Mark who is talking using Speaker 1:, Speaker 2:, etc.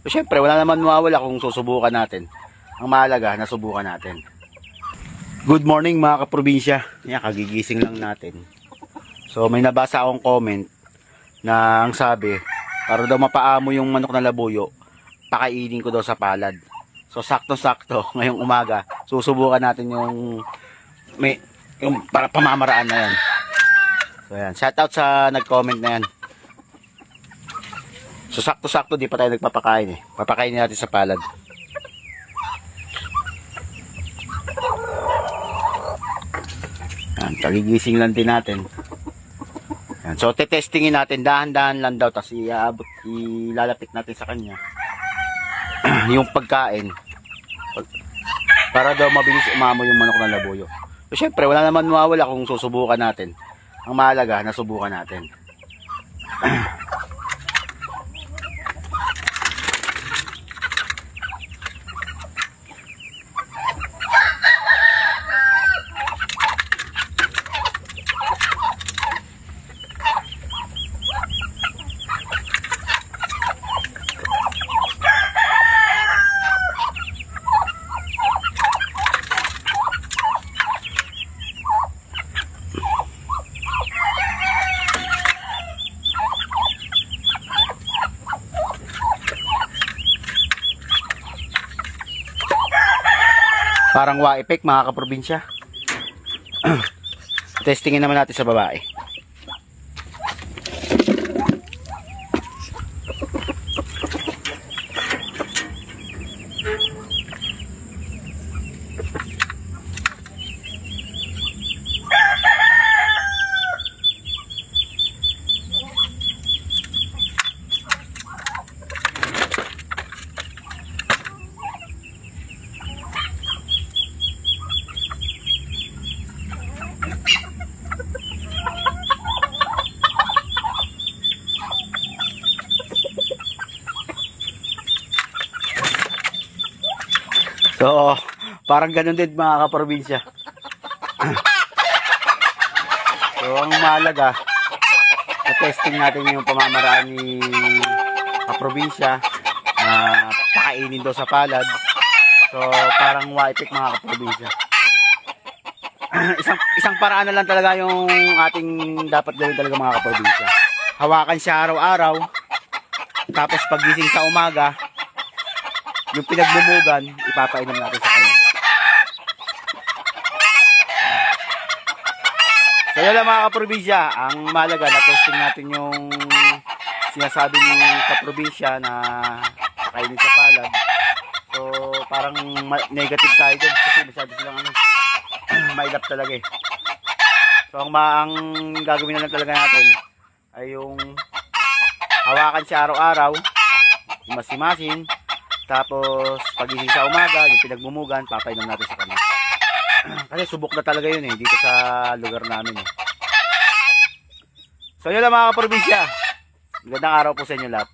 Speaker 1: So, syempre, wala naman mawawala kung susubukan natin. Ang mahalaga, nasubukan natin. Good morning mga kaprobinsya. Yan, kagigising lang natin. So, may nabasa akong comment na ang sabi, para daw mapaamo yung manok na labuyo, pakainin ko daw sa palad. So, sakto-sakto, ngayong umaga, susubukan natin yung para pamamaraan na yan. So, yan. Shoutout sa nag-comment na yan. So, sakto-sakto, di pa tayo nagpapakain eh. Papakainin natin sa palad. Yan, kagigising lang din natin. Yan. So, tetestingin natin, dahan-dahan lang daw, tapos ilalapit natin sa kanya yung pagkain para daw mabilis umamo yung manok ng labuyo. So, syempre, wala naman mawawala kung susubukan natin. Ang mahalaga, nasubukan natin. Parang wa-effect mga kaprobinsya. Testingin naman natin sa babae. So, parang ganun din mga kaprobinsya. So, ang mahalaga, testing natin yung pamamaraan ni kaprobinsya na pakainin daw sa palad. So, parang wa-effect mga kaprobinsya. Isang paraan na lang talaga yung ating dapat gawin talaga mga kaprobinsya. Hawakan siya araw-araw, tapos pagising sa umaga, yung pinaglumugan, ipapainom natin sa kanya. So yun lang mga kaprobinsya, ang mahalaga na testing natin yung sinasabi ng kaprobinsya na pakainin sa palad. So parang negative tayo dun kasi masyado silang mailap talaga eh. So ang gagawin na lang talaga natin ay yung hawakan siya araw-araw, imasimasin. Tapos, pagising sa umaga, yung pinagmumugan, papainom natin sa kanya. Kasi subok na talaga yun eh, dito sa lugar namin eh. So yun lang mga kaprobinsya. Magandang araw po sa inyo lahat.